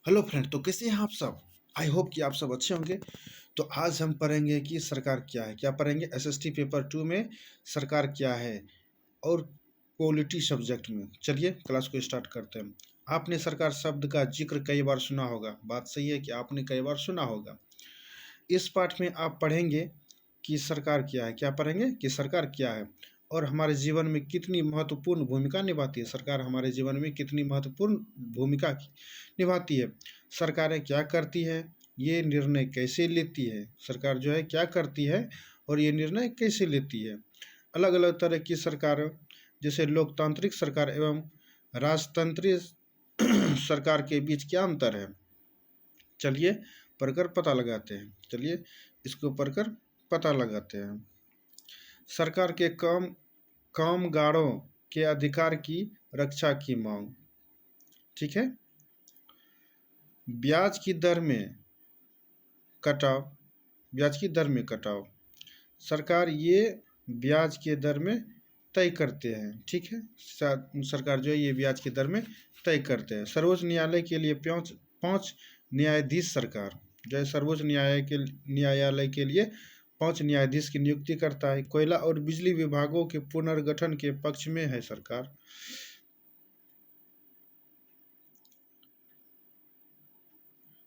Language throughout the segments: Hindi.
हेलो फ्रेंड, तो कैसे हैं आप सब। आई होप कि आप सब अच्छे होंगे। तो आज हम पढ़ेंगे कि सरकार क्या है। क्या पढ़ेंगे? एसएसटी पेपर 2 में सरकार क्या है और पॉलिटी सब्जेक्ट में। चलिए क्लास को स्टार्ट करते हैं। आपने सरकार शब्द का जिक्र कई बार सुना होगा। बात सही है कि आपने कई बार सुना होगा। इस पाठ में आप पढ़ेंगे कि सरकार क्या है। क्या पढ़ेंगे? कि सरकार क्या है और हमारे जीवन में कितनी महत्वपूर्ण भूमिका निभाती है। सरकार हमारे जीवन में कितनी महत्वपूर्ण भूमिका निभाती है। सरकारें क्या करती है, ये निर्णय कैसे लेती है। सरकार जो है क्या करती है और ये निर्णय कैसे लेती है। अलग अलग तरह की सरकार, जैसे लोकतांत्रिक सरकार एवं राजतंत्रीय सरकार के बीच क्या अंतर है। चलिए पढ़कर पता लगाते हैं। चलिए इसको पढ़कर पता लगाते हैं। सरकार के कामगारों के अधिकार की रक्षा की मांग। ठीक है। ब्याज की दर में कटाव। ब्याज की दर में कटाव सरकार ये ब्याज के दर में तय करते हैं। ठीक है। सरकार जो है ये ब्याज की दर में तय करते हैं। सर्वोच्च न्यायालय के लिए पाँच न्यायाधीश सरकार जो है सर्वोच्च न्यायालय के लिए 5 न्यायाधीश की नियुक्ति करता है। कोयला और बिजली विभागों के पुनर्गठन के पक्ष में है सरकार।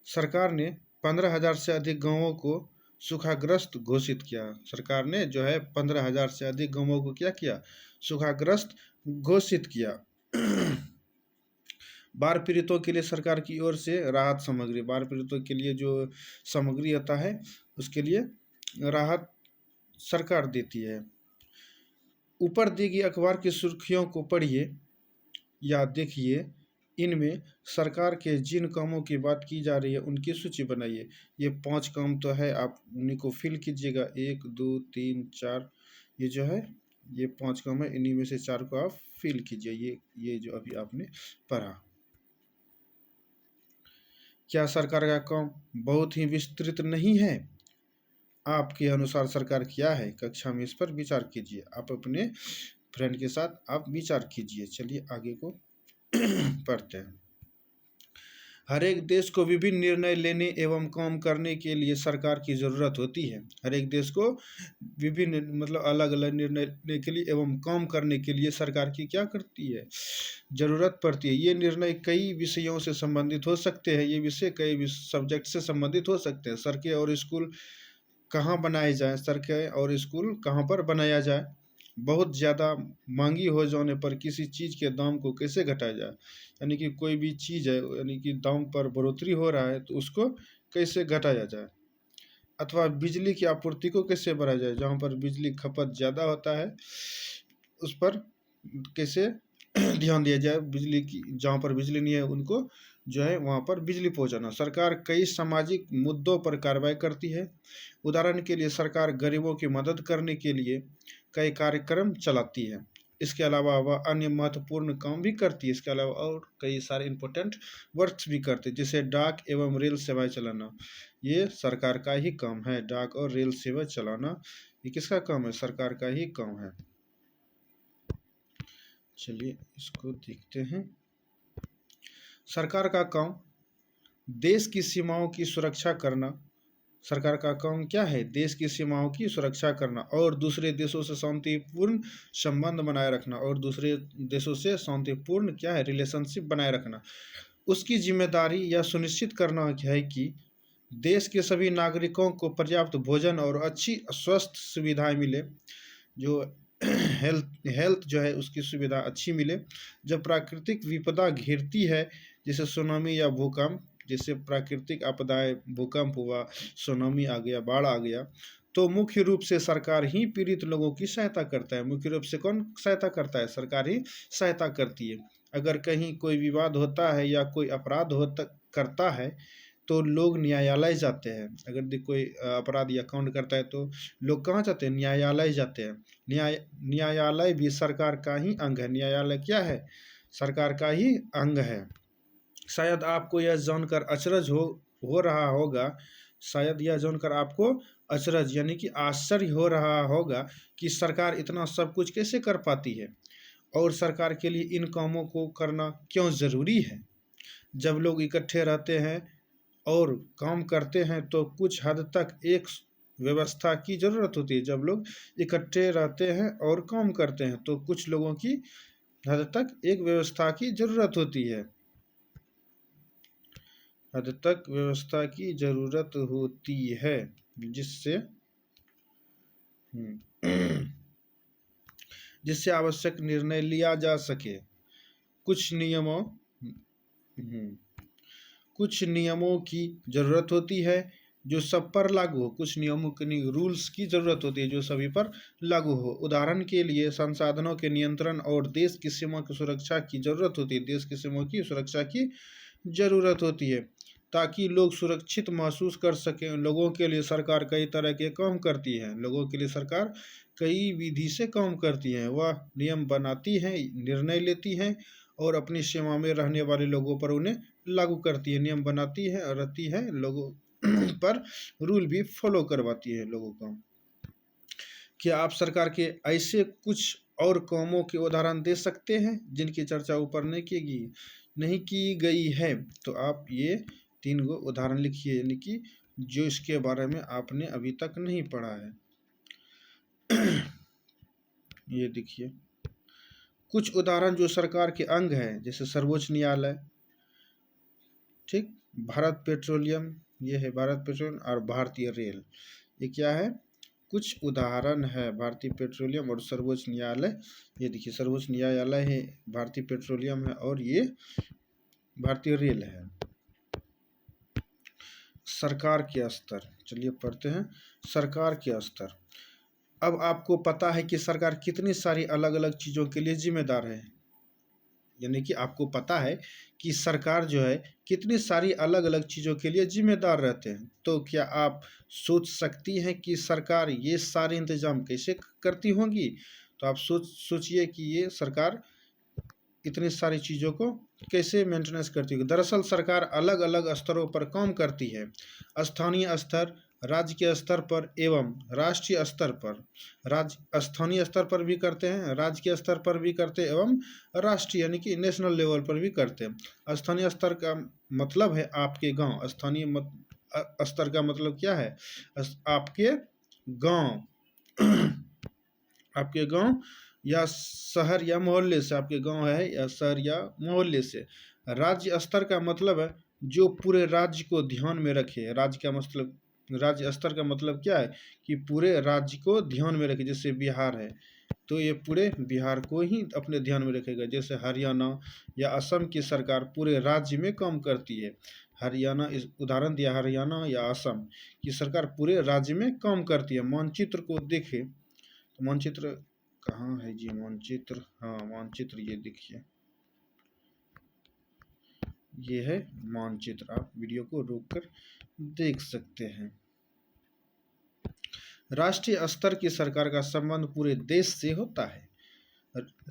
सरकार ने 15,000 से अधिक गांवों को सूखाग्रस्त घोषित किया। सरकार ने जो है 15,000 से अधिक गांवों को क्या किया? सूखाग्रस्त घोषित किया। बाढ़ पीड़ितों के लिए सरकार की ओर से राहत सामग्री। बाढ़ पीड़ितों के लिए जो सामग्री आता है उसके लिए राहत सरकार देती है। ऊपर दी गई अखबार की सुर्खियों को पढ़िए या देखिए। इनमें सरकार के जिन कामों की बात की जा रही है उनकी सूची बनाइए। ये 5 काम तो है, आप उन्हीं को फिल कीजिएगा। 1 2 3 4 ये जो है ये 5 काम है। इन्हीं में से 4 को आप फिल कीजिए। ये जो अभी आपने पढ़ा। क्या सरकार का काम बहुत ही विस्तृत नहीं है? आपके अनुसार सरकार क्या है? कक्षा में इस पर विचार कीजिए। आप अपने फ्रेंड के साथ आप विचार कीजिए। चलिए आगे को पढ़ते हैं। हर एक देश को विभिन्न निर्णय लेने एवं काम करने के लिए सरकार की ज़रूरत होती है। हर एक देश को विभिन्न मतलब अलग अलग निर्णय लेने के लिए एवं काम करने के लिए सरकार की क्या करती है? ज़रूरत पड़ती है। ये निर्णय कई विषयों से संबंधित हो सकते हैं। ये विषय कई सब्जेक्ट से संबंधित हो सकते हैं। सड़कें और स्कूल कहाँ बनाए जाएँ, सड़कें और स्कूल कहाँ पर बनाया जाए। बहुत ज़्यादा महंगी हो जाने पर किसी चीज़ के दाम को कैसे घटाया जाए। यानी कि कोई भी चीज़ है, यानी कि दाम पर बढ़ोतरी हो रहा है तो उसको कैसे घटाया जाए। अथवा बिजली की आपूर्ति को कैसे बढ़ाया जाए। जहाँ पर बिजली खपत ज़्यादा होता है उस पर कैसे ध्यान दिया जाए। बिजली की जहाँ पर बिजली नहीं है उनको जो है वहाँ पर बिजली पहुँचाना। सरकार कई सामाजिक मुद्दों पर कार्रवाई करती है। उदाहरण के लिए सरकार गरीबों की मदद करने के लिए कई कार्यक्रम चलाती है। इसके अलावा वह अन्य महत्वपूर्ण काम भी करती है। इसके अलावा और कई सारे इम्पोर्टेंट वर्क्स भी करती है, जैसे डाक एवं रेल सेवाएं चलाना। ये सरकार का ही काम है। डाक और रेल सेवा चलाना ये किसका काम है? सरकार का ही काम है। चलिए इसको देखते हैं। सरकार का काम देश की सीमाओं की सुरक्षा करना। सरकार का काम क्या है? देश की सीमाओं की सुरक्षा करना और दूसरे देशों से शांतिपूर्ण संबंध बनाए रखना। और दूसरे देशों से शांतिपूर्ण क्या है? रिलेशनशिप बनाए रखना। उसकी जिम्मेदारी यह सुनिश्चित करना है कि देश के सभी नागरिकों को पर्याप्त भोजन और अच्छी स्वस्थ सुविधाएं मिले। जो हेल्थ जो है उसकी सुविधा अच्छी मिले। जब प्राकृतिक विपदा घिरती है, जैसे सुनामी या भूकंप, जैसे प्राकृतिक आपदाएं, भूकंप हुआ, सुनामी आ गया, बाढ़ आ गया, तो मुख्य रूप से सरकार ही पीड़ित लोगों की सहायता करता है। मुख्य रूप से कौन सहायता करता है? सरकार ही सहायता करती है। अगर कहीं कोई विवाद होता है या कोई अपराध करता है तो लोग न्यायालय जाते हैं। अगर कोई अपराध या कांड करता है तो लोग कहाँ जाते हैं? न्यायालय जाते हैं। न्यायालय भी सरकार का ही अंग है। न्यायालय क्या है? सरकार का ही अंग है। शायद आपको यह जानकर अचरज हो रहा होगा। शायद यह जानकर आपको अचरज यानी कि आश्चर्य हो रहा होगा कि सरकार इतना सब कुछ कैसे कर पाती है और सरकार के लिए इन कामों को करना क्यों ज़रूरी है। जब लोग इकट्ठे रहते हैं और काम करते हैं तो कुछ हद तक एक व्यवस्था की ज़रूरत होती है। जब लोग इकट्ठे रहते हैं और काम करते हैं तो कुछ लोगों की हद तक एक व्यवस्था की ज़रूरत होती है, हद तक व्यवस्था की ज़रूरत होती है जिससे जिससे आवश्यक निर्णय लिया जा सके। कुछ नियमों कुछ नियमों की ज़रूरत होती है जो सब पर लागू हो। कुछ नियमों की रूल्स की ज़रूरत होती है जो सभी पर लागू हो। उदाहरण के लिए संसाधनों के नियंत्रण और देश की सीमा की सुरक्षा की ज़रूरत होती है। देश की सीमा की सुरक्षा की ज़रूरत होती है ताकि लोग सुरक्षित महसूस कर सकें। लोगों के लिए सरकार कई तरह के काम करती है। लोगों के लिए सरकार कई विधि से काम करती है। वह नियम बनाती है, निर्णय लेती है और अपनी सीमा में रहने वाले लोगों पर उन्हें लागू करती है। नियम बनाती है और रहती है, लोगों पर रूल भी फॉलो करवाती है लोगों को। क्या आप सरकार के ऐसे कुछ और कामों के उदाहरण दे सकते हैं जिनकी चर्चा ऊपर नहीं की गई है? तो आप ये 3 गो उदाहरण लिखिए, यानी कि जो इसके बारे में आपने अभी तक नहीं पढ़ा है। ये देखिए कुछ उदाहरण जो सरकार के अंग हैं, जैसे सर्वोच्च न्यायालय, ठीक, भारत पेट्रोलियम, ये है भारत पेट्रोलियम, और भारतीय रेल। ये क्या है? कुछ उदाहरण है, भारतीय पेट्रोलियम और सर्वोच्च न्यायालय। ये देखिए सर्वोच्च न्यायालय है, भारतीय पेट्रोलियम है और ये भारतीय रेल है। सरकार के स्तर, चलिए पढ़ते हैं। सरकार के स्तर। अब आपको पता है कि सरकार कितनी सारी अलग अलग चीज़ों के लिए जिम्मेदार है, यानी कि आपको पता है कि सरकार जो है कितनी सारी अलग अलग चीज़ों के लिए जिम्मेदार रहते हैं। तो क्या आप सोच सकती हैं कि सरकार ये सारे इंतजाम कैसे करती होंगी? तो आप सोचिए कि ये सरकार इतनी सारी चीज़ों को कैसे मेंटेनेंस करती होगी। दरअसल सरकार अलग अलग स्तरों पर काम करती है। स्थानीय स्तर, राज्य के स्तर पर एवं राष्ट्रीय स्तर पर। स्थानीय स्तर पर भी करते हैं, राज्य के स्तर पर भी करते हैं एवं राष्ट्रीय यानी कि नेशनल लेवल पर भी करते हैं। स्थानीय स्तर का मतलब है आपके गांव। स्थानीय स्तर का मतलब क्या है? आपके गांव आपके गांव या शहर या मोहल्ले से, आपके गांव है या शहर या मोहल्ले से। राज्य स्तर का मतलब है जो पूरे राज्य को ध्यान में रखे। राज्य स्तर का मतलब क्या है कि पूरे राज्य को ध्यान में रखे। जैसे बिहार है तो ये पूरे बिहार को ही अपने ध्यान में रखेगा। जैसे हरियाणा या असम की सरकार पूरे राज्य में काम करती है। हरियाणा, इस उदाहरण दिया, हरियाणा या असम की सरकार पूरे राज्य में काम करती है। मानचित्र को देखें तो मानचित्र कहाँ है जी? मानचित्र, हाँ मानचित्र, ये देखिए ये है मानचित्र। आप वीडियो को रोककर देख सकते हैं। राष्ट्रीय स्तर की सरकार का संबंध पूरे देश से होता है।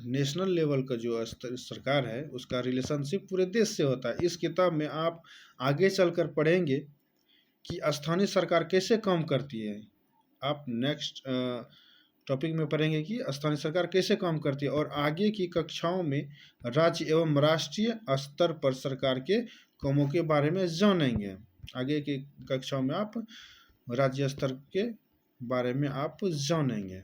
नेशनल लेवल का जो सरकार है उसका रिलेशनशिप पूरे देश से होता है। इस किताब में आप आगे चलकर पढ़ेंगे कि स्थानीय सरकार कैसे काम करती है। आप नेक्स्ट टॉपिक में पढ़ेंगे कि स्थानीय सरकार कैसे काम करती है, और आगे की कक्षाओं में राज्य एवं राष्ट्रीय स्तर पर सरकार के कामों के बारे में जानेंगे। आगे की कक्षाओं में आप राज्य स्तर के बारे में आप जानेंगे।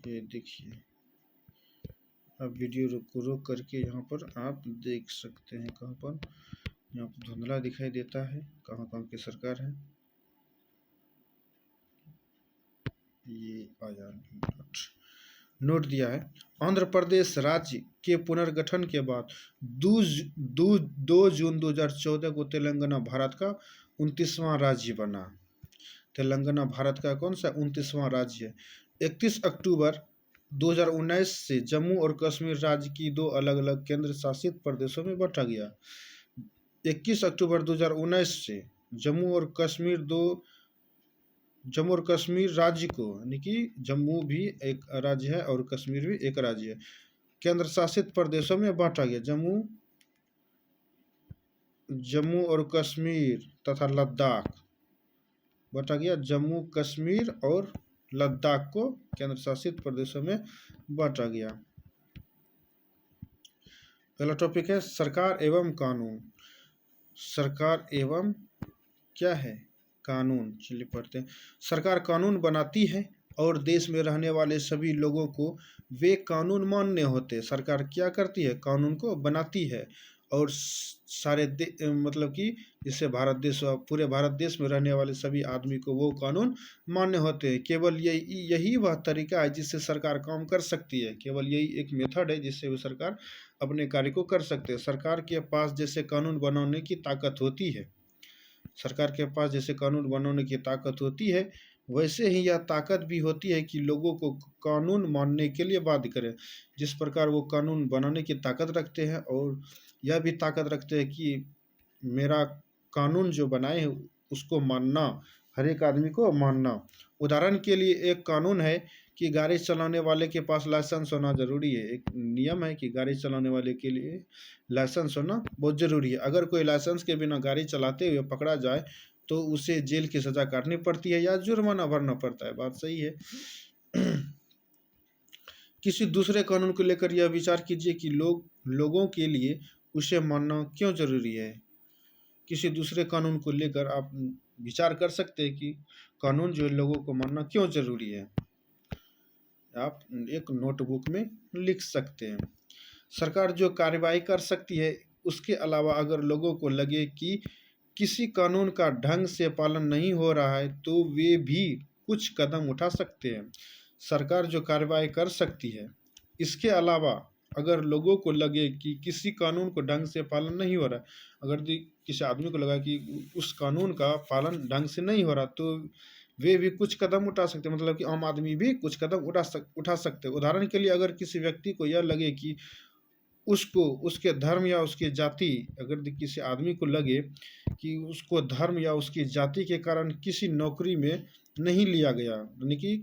ये देखिए, अब वीडियो को रोक करके यहाँ पर आप देख सकते हैं। कहाँ पर? यहाँ पर धुंधला दिखाई देता है, कहाँ कहाँ की सरकार है। ये आया नोट दिया है। आंध्र प्रदेश राज्य के पुनर्गठन के बाद 2 जून 2014 को तेलंगाना भारत का 29वां राज्य बना। तेलंगाना भारत का कौन सा 29वां राज्य है। 31 अक्टूबर 2019 से जम्मू और कश्मीर राज्य की 2 अलग अलग केंद्र शासित प्रदेशों में बांटा गया। 21 अक्टूबर 2019 से जम्मू और कश्मीर राज्य को, यानी कि जम्मू भी एक राज्य है और कश्मीर भी एक राज्य है, केंद्र शासित प्रदेशों में बांटा गया। जम्मू और कश्मीर तथा लद्दाख बांटा गया। जम्मू, कश्मीर और लद्दाख को केंद्र शासित प्रदेशों में बांटा गया। पहला टॉपिक है सरकार एवं कानून। सरकार एवं क्या है? कानून। चलिए पढ़ते हैं। सरकार कानून बनाती है और देश में रहने वाले सभी लोगों को वे कानून मानने होते हैं। सरकार क्या करती है? कानून को बनाती है और सारे मतलब कि जिससे भारत देश, पूरे भारत देश में रहने वाले सभी आदमी को वो कानून मान्य होते हैं। केवल यही वह तरीका है जिससे सरकार काम कर सकती है। केवल यही एक मेथड है जिससे वो सरकार अपने कार्य को कर सकते हैं। सरकार के पास जैसे कानून बनाने की ताकत होती है, सरकार के पास जैसे कानून बनाने की ताकत होती है, वैसे ही यह ताकत भी होती है कि लोगों को कानून मानने के लिए बाध्य करें। जिस प्रकार वो कानून बनाने की ताकत रखते हैं और यह भी ताकत रखते हैं कि मेरा कानून जो बनाए हैं उसको मानना, हर एक आदमी को मानना। उदाहरण के लिए एक कानून है कि गाड़ी चलाने वाले के पास लाइसेंस होना ज़रूरी है। एक नियम है कि गाड़ी चलाने वाले के लिए लाइसेंस होना बहुत ज़रूरी है। अगर कोई लाइसेंस के बिना गाड़ी चलाते हुए पकड़ा जाए तो उसे जेल की सज़ा काटनी पड़ती है या जुर्माना भरना पड़ता है। बात सही है। किसी दूसरे कानून को लेकर यह विचार कीजिए कि लोगों के लिए उसे मानना क्यों ज़रूरी है। किसी दूसरे कानून को लेकर आप विचार कर सकते हैं कि कानून जो है लोगों को मानना क्यों ज़रूरी है। आप एक नोटबुक में लिख सकते हैं। सरकार जो कार्यवाही कर सकती है, उसके अलावा अगर लोगों को लगे कि किसी कानून का ढंग से पालन नहीं हो रहा है तो वे भी कुछ कदम उठा सकते हैं। सरकार जो कार्यवाही कर सकती है, इसके अलावा अगर लोगों को लगे कि किसी कानून को ढंग से पालन नहीं हो रहा है, अगर किसी आदमी को लगा कि उस कानून का पालन ढंग से नहीं हो रहा तो वे भी कुछ कदम उठा सकते हैं। मतलब कि आम आदमी भी कुछ कदम उठा सकते हैं। उदाहरण के लिए अगर किसी व्यक्ति को यह लगे कि उसको उसके धर्म या उसकी जाति, अगर किसी आदमी को लगे कि उसको धर्म या उसकी जाति के कारण किसी नौकरी में नहीं लिया गया, यानी कि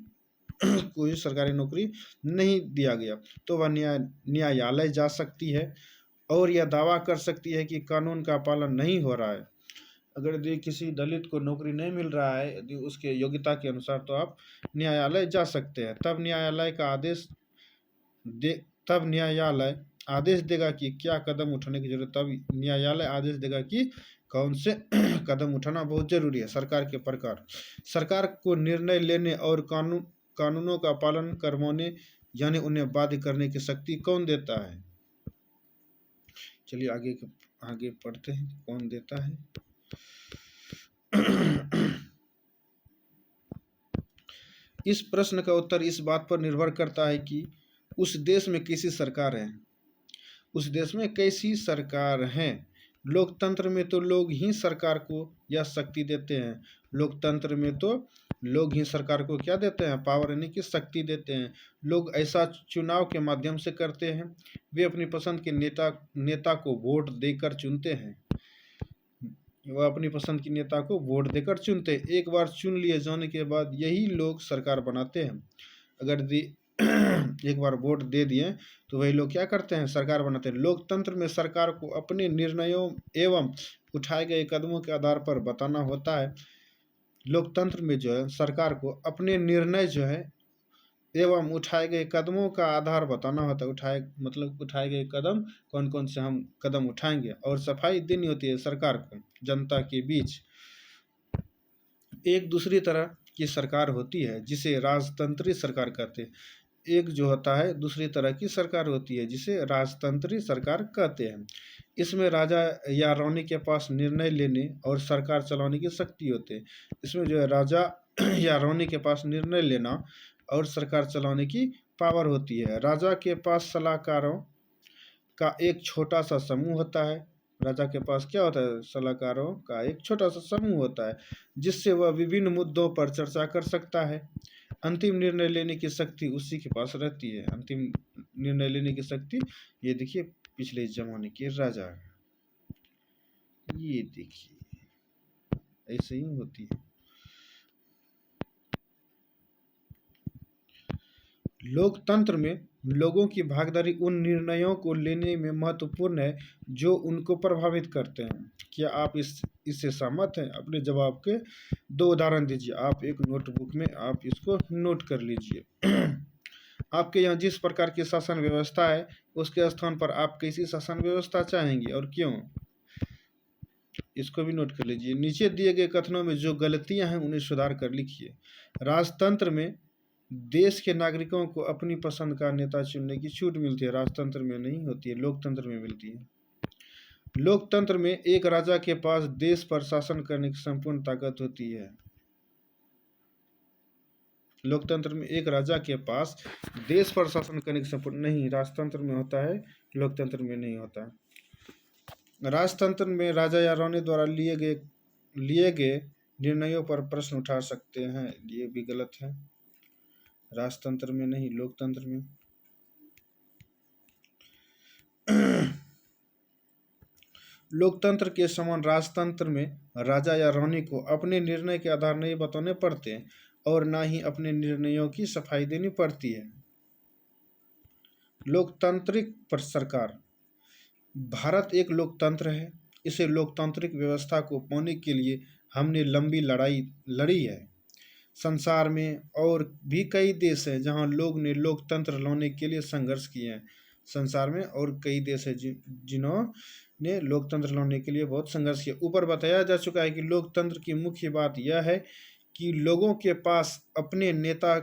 कोई सरकारी नौकरी नहीं दिया गया, तो वह न्यायालय जा सकती है और यह दावा कर सकती है कि कानून का पालन नहीं हो रहा है। अगर यदि किसी दलित को नौकरी नहीं मिल रहा है यदि उसके योग्यता के अनुसार, तो आप न्यायालय जा सकते हैं। तब न्यायालय आदेश देगा कि क्या कदम उठाने की जरूरत। तब न्यायालय आदेश देगा कि कौन से कदम उठाना बहुत जरूरी है। सरकार के प्रकार। सरकार को निर्णय लेने और कानूनों का पालन करवाने यानी उन्हें बाध्य करने की शक्ति कौन देता है? चलिए आगे पढ़ते हैं, कौन देता है। इस प्रश्न का उत्तर इस बात पर निर्भर करता है कि उस देश में कैसी सरकार है। उस देश में कैसी सरकार है। लोकतंत्र में तो लोग ही सरकार को यह शक्ति देते हैं। लोकतंत्र में तो लोग ही सरकार को क्या देते हैं? पावर, यानी कि शक्ति देते हैं। लोग ऐसा चुनाव के माध्यम से करते हैं। वे अपनी पसंद के नेता को वोट देकर चुनते हैं। वह अपनी पसंद की नेता को वोट देकर चुनते हैं। एक बार चुन लिए जाने के बाद यही लोग सरकार बनाते हैं। अगर एक बार वोट दे दिए तो वही लोग क्या करते हैं? सरकार बनाते हैं। लोकतंत्र में सरकार को अपने निर्णयों एवं उठाए गए कदमों के आधार पर बताना होता है। लोकतंत्र में जो है सरकार को अपने निर्णय जो है एवं उठाए गए कदमों का आधार बताना होता है। उठाए गए कदम कौन कौन से हम कदम उठाएंगे, और सफाई देनी होती है सरकार को जनता के बीच। एक दूसरी तरह की सरकार होती है जिसे राजतंत्री सरकार कहते हैं। एक जो होता है दूसरी तरह की सरकार होती है जिसे राजतंत्री सरकार कहते हैं। इसमें राजा या रानी के पास निर्णय लेने और सरकार चलाने की शक्ति होती है। इसमें जो है राजा या रानी के पास निर्णय लेना और सरकार चलाने की पावर होती है। राजा के पास सलाहकारों का एक छोटा सा समूह होता है। राजा के पास क्या होता है? सलाहकारों का एक छोटा सा समूह होता है जिससे वह विभिन्न मुद्दों पर चर्चा कर सकता है। अंतिम निर्णय लेने की शक्ति उसी के पास रहती है। अंतिम निर्णय लेने की शक्ति, ये देखिए पिछले जमाने के राजा, ये देखिए ऐसे ही होती है। लोकतंत्र में लोगों की भागीदारी उन निर्णयों को लेने में महत्वपूर्ण है जो उनको प्रभावित करते हैं। क्या आप इससे सहमत हैं? अपने जवाब के 2 उदाहरण दीजिए। आप एक नोटबुक में आप इसको नोट कर लीजिए। आपके यहाँ जिस प्रकार की शासन व्यवस्था है उसके स्थान पर आप कैसी शासन व्यवस्था चाहेंगे और क्यों? इसको भी नोट कर लीजिए। नीचे दिए गए कथनों में जो गलतियां हैं उन्हें सुधार कर लिखिए। राजतंत्र में देश के नागरिकों को अपनी पसंद का नेता चुनने की छूट मिलती है, राजतंत्र में नहीं होती है, लोकतंत्र में मिलती है। लोकतंत्र में एक राजा के पास देश पर शासन करने की संपूर्ण ताकत होती है। लोकतंत्र में एक राजा के पास देश पर शासन करने की संपूर्ण, नहीं, राजतंत्र में होता है, लोकतंत्र में नहीं होता है। राजतंत्र में राजा या रानी द्वारा लिए गए निर्णयों पर प्रश्न उठा सकते हैं, ये भी गलत है। राजतंत्र में नहीं, लोकतंत्र में। लोकतंत्र के समान राजतंत्र में राजा या रानी को अपने निर्णय के आधार नहीं बताने पड़ते और ना ही अपने निर्णयों की सफाई देनी पड़ती है। लोकतांत्रिक पर सरकार। भारत एक लोकतंत्र है। इसे लोकतांत्रिक व्यवस्था को पाने के लिए हमने लंबी लड़ाई लड़ी है। संसार में और भी कई देश हैं जहां लोग ने लोकतंत्र लाने के लिए संघर्ष किए हैं। संसार में और कई देश हैं जिन्होंने लोकतंत्र लाने के लिए बहुत संघर्ष किया। ऊपर बताया जा चुका है कि लोकतंत्र की मुख्य बात यह है कि लोगों के पास अपने नेता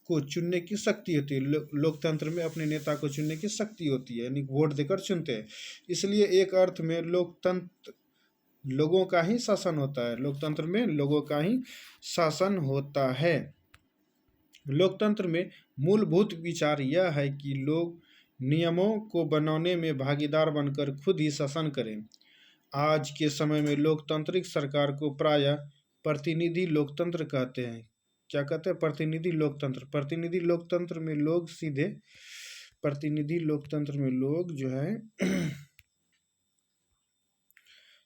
को चुनने की शक्ति होती है। लोकतंत्र में अपने नेता को चुनने की शक्ति होती है, यानी वोट देकर चुनते हैं। इसलिए एक अर्थ में लोकतंत्र लोगों का ही शासन होता है। लोकतंत्र में लोगों का ही शासन होता है। लोकतंत्र में मूलभूत विचार यह है कि लोग नियमों को बनाने में भागीदार बनकर खुद ही शासन करें। आज के समय में लोकतांत्रिक सरकार को प्रायः प्रतिनिधि लोकतंत्र कहते हैं। क्या कहते हैं? प्रतिनिधि लोकतंत्र। प्रतिनिधि लोकतंत्र में लोग सीधे, प्रतिनिधि लोकतंत्र में लोग जो है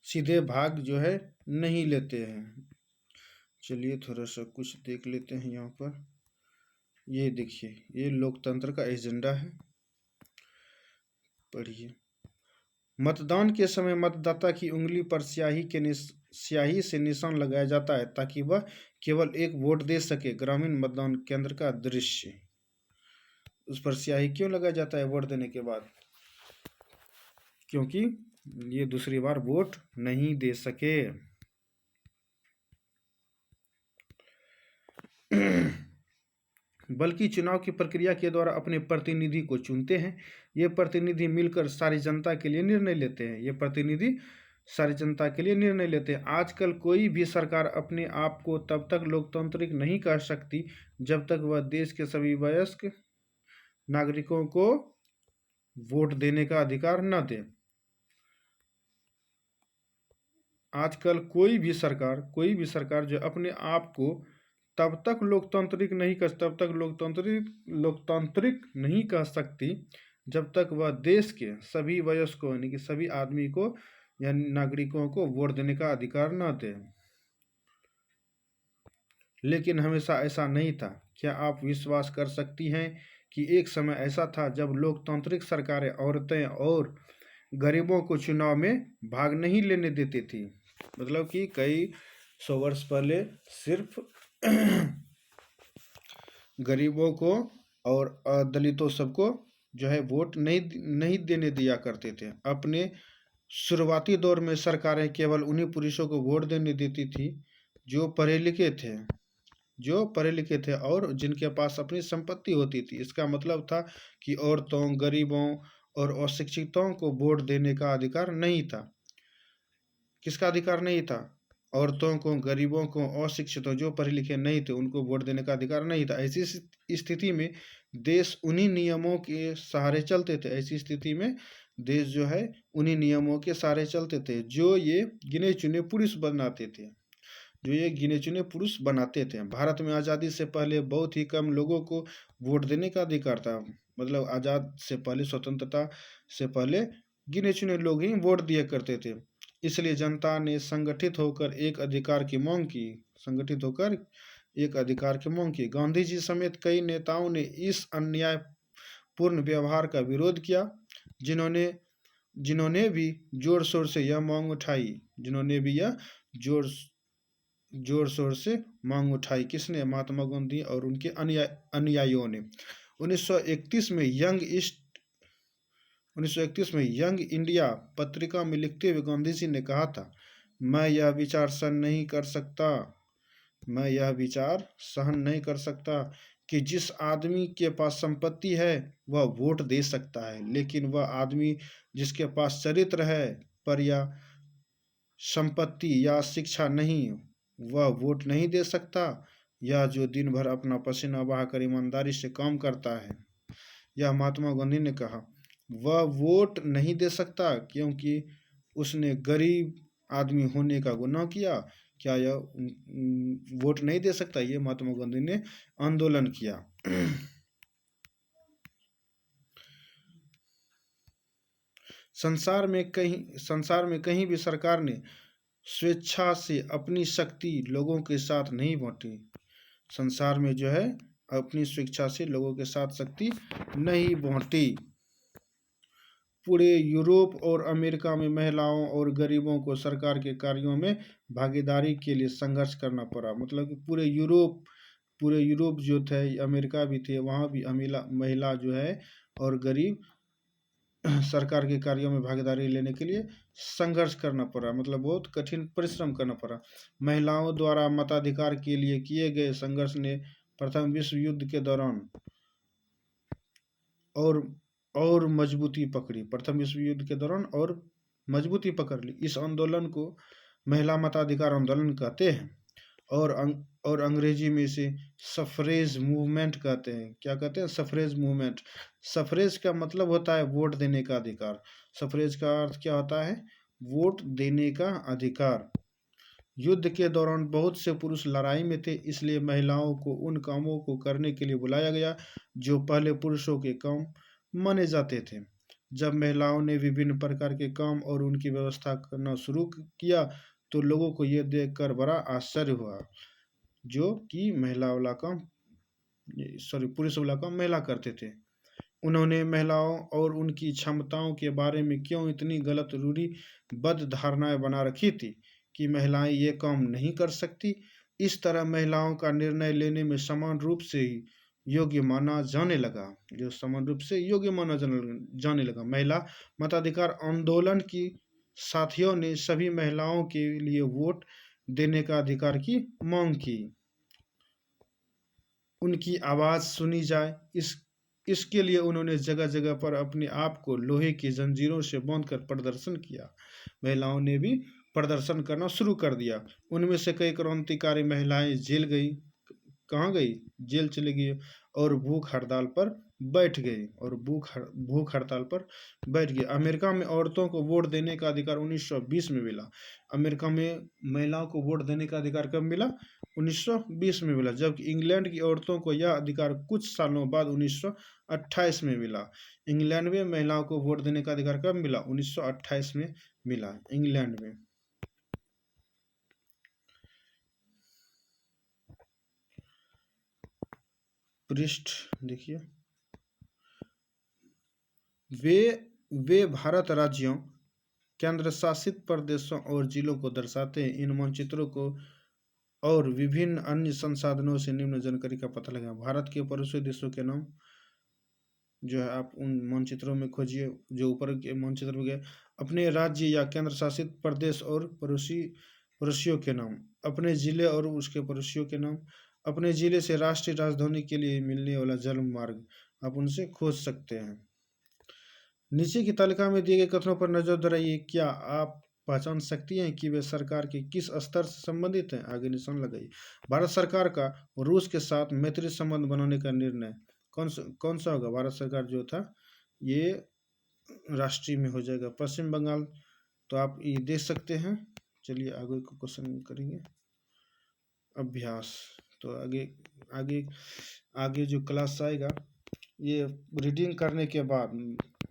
सीधे भाग जो है नहीं लेते हैं। चलिए थोड़ा सा कुछ देख लेते हैं यहाँ पर। ये देखिए, ये लोकतंत्र का एजेंडा है, पढ़िए। मतदान के समय मतदाता की उंगली पर स्याही से निशान लगाया जाता है ताकि वह केवल एक वोट दे सके। ग्रामीण मतदान केंद्र का दृश्य। उस पर स्याही क्यों लगाया जाता है वोट देने के बाद? क्योंकि ये दूसरी बार वोट नहीं दे सके। बल्कि चुनाव की प्रक्रिया के द्वारा अपने प्रतिनिधि को चुनते हैं। ये प्रतिनिधि मिलकर सारी जनता के लिए निर्णय लेते हैं। ये प्रतिनिधि सारी जनता के लिए निर्णय लेते हैं। आजकल कोई भी सरकार अपने आप को तब तक लोकतांत्रिक नहीं कह सकती जब तक वह देश के सभी वयस्क नागरिकों को वोट देने का अधिकार न दे। आजकल कोई भी सरकार जो अपने आप को तब तक लोकतांत्रिक नहीं कह सकती जब तक वह देश के सभी वयस्कों यानी कि सभी आदमी को या नागरिकों को वोट देने का अधिकार न दे। लेकिन हमेशा ऐसा नहीं था। क्या आप विश्वास कर सकती हैं कि एक समय ऐसा था जब लोकतांत्रिक सरकारें औरतें और गरीबों को चुनाव में भाग नहीं लेने देती थी? मतलब कि कई 100 वर्ष पहले सिर्फ गरीबों को और दलितों सबको जो है वोट नहीं देने दिया करते थे। अपने शुरुआती दौर में सरकारें केवल उन्हीं पुरुषों को वोट देने देती थी जो पढ़े लिखे थे और जिनके पास अपनी संपत्ति होती थी। इसका मतलब था कि औरतों, गरीबों और अशिक्षितों को वोट देने का अधिकार नहीं था। किसका अधिकार नहीं था? औरतों को, गरीबों को, अशिक्षितों, जो पढ़े लिखे नहीं थे, उनको वोट देने का अधिकार नहीं था। ऐसी स्थिति में देश उन्हीं नियमों के सहारे चलते थे। ऐसी स्थिति में देश जो है उन्हीं नियमों के सहारे चलते थे जो ये गिने चुने पुरुष बनाते थे। भारत में आज़ादी से पहले बहुत ही कम लोगों को वोट देने का अधिकार था। मतलब आज़ाद से पहले, स्वतंत्रता से पहले गिने चुने लोग ही वोट दिया करते थे। इसलिए जनता ने संगठित होकर एक अधिकार की मांग की। गांधी जी समेत कई नेताओं ने इस अन्यायपूर्ण व्यवहार का विरोध किया। जिन्होंने भी जोर शोर से यह मांग उठाई। किसने? महात्मा गांधी और उनके अनुयायियों ने। 1931 में 1931 में यंग इंडिया पत्रिका में लिखते हुए गांधी जी ने कहा था, मैं यह विचार सहन नहीं कर सकता कि जिस आदमी के पास संपत्ति है वह वोट दे सकता है, लेकिन वह आदमी जिसके पास चरित्र है पर यह संपत्ति या शिक्षा नहीं, वह वोट नहीं दे सकता। यह जो दिन भर अपना पसीना बहाकर ईमानदारी से काम करता है, यह महात्मा गांधी ने कहा, वह वोट नहीं दे सकता क्योंकि उसने गरीब आदमी होने का गुनाह किया। क्या यह वोट नहीं दे सकता? ये महात्मा गांधी ने आंदोलन किया। संसार में कहीं भी सरकार ने स्वेच्छा से अपनी शक्ति लोगों के साथ नहीं बांटी। संसार में जो है अपनी स्वेच्छा से लोगों के साथ शक्ति नहीं बांटी। पूरे यूरोप और अमेरिका में महिलाओं और गरीबों को सरकार के कार्यों में भागीदारी के लिए संघर्ष करना पड़ा। मतलब कि पूरे यूरोप जो थे, अमेरिका भी थे, वहाँ भी महिला जो है और गरीब सरकार के कार्यों में भागीदारी लेने के लिए संघर्ष करना पड़ा। मतलब बहुत कठिन परिश्रम करना पड़ा। महिलाओं द्वारा मताधिकार के लिए किए गए संघर्ष ने प्रथम विश्व युद्ध के दौरान और मजबूती पकड़ी। प्रथम विश्व युद्ध के दौरान और मजबूती पकड़ ली। इस आंदोलन को महिला मताधिकार आंदोलन कहते हैं और अंग्रेजी में इसे सफरेज मूवमेंट कहते हैं। क्या कहते हैं? Suffrage movement. सफरेज का मतलब होता है वोट देने का अधिकार। सफरेज का अर्थ क्या होता है? वोट देने का अधिकार। युद्ध के दौरान बहुत से पुरुष लड़ाई में थे, इसलिए महिलाओं को उन कामों को करने के लिए बुलाया गया जो पहले पुरुषों के काम माने जाते थे। जब महिलाओं ने विभिन्न प्रकार के काम और उनकी व्यवस्था करना शुरू किया तो लोगों को यह देखकर बड़ा आश्चर्य हुआ जो कि पुरुष वाला काम महिला करते थे। उन्होंने महिलाओं और उनकी क्षमताओं के बारे में क्यों इतनी गलत रूढ़िबद्ध धारणाएं बना रखी थी कि महिलाएं ये काम नहीं कर सकती। इस तरह महिलाओं का निर्णय लेने में समान रूप से योग्य माना जाने लगा। महिला मताधिकार आंदोलन की साथियों ने सभी महिलाओं के लिए वोट देने का अधिकार की मांग की। उनकी आवाज सुनी जाए, इसके लिए उन्होंने जगह जगह पर अपने आप को लोहे की जंजीरों से बांधकर प्रदर्शन किया। महिलाओं ने भी प्रदर्शन करना शुरू कर दिया। उनमें से कई क्रांतिकारी महिलाएं जेल गई। कहाँ गई? जेल चली गई और भूख हड़ताल पर बैठ गई। अमेरिका में औरतों को वोट देने का अधिकार 1920 में मिला। अमेरिका में महिलाओं को वोट देने का अधिकार कब मिला? 1920 में मिला। जबकि इंग्लैंड की औरतों को यह अधिकार कुछ सालों बाद 1928 में मिला। इंग्लैंड में महिलाओं को वोट देने का अधिकार कब मिला? 1928 में मिला इंग्लैंड में। पृष्ठ देखिए। वे भारत राज्यों, केंद्र शासित प्रदेशों और जिलों को दर्शाते हैं। इन मानचित्रों को और विभिन्न अन्य संसाधनों से निम्न जानकारी का पता लगाएं। भारत के पड़ोसी देशों के नाम जो है आप उन मानचित्रों में खोजिए जो ऊपर के मानचित्र में गए। अपने राज्य या केंद्र शासित प्रदेश और पड़ोसियों के नाम, अपने जिले और उसके पड़ोसियों के नाम, अपने जिले से राष्ट्रीय राजधानी के लिए मिलने वाला जल मार्ग आप उनसे खोज सकते हैं। नीचे की तालिका में दिए गए कथनों पर नजर दोहराइए। क्या आप पहचान सकती हैं कि वे सरकार के किस स्तर से संबंधित हैं? आगे निशान लगाइए। भारत सरकार का रूस के साथ मैत्री संबंध बनाने का निर्णय कौन सा होगा? भारत सरकार जो था ये राष्ट्रीय में हो जाएगा। पश्चिम बंगाल तो आप ये देख सकते हैं। चलिए आगे को क्वेश्चन करेंगे। अभ्यास तो आगे जो क्लास आएगा ये रीडिंग करने के बाद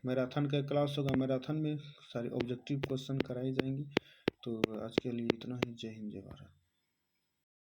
मैराथन का क्लास होगा। मैराथन में सारे ऑब्जेक्टिव क्वेश्चन कराए जाएंगे। तो आज के लिए इतना ही। जय हिंद, जय भारत।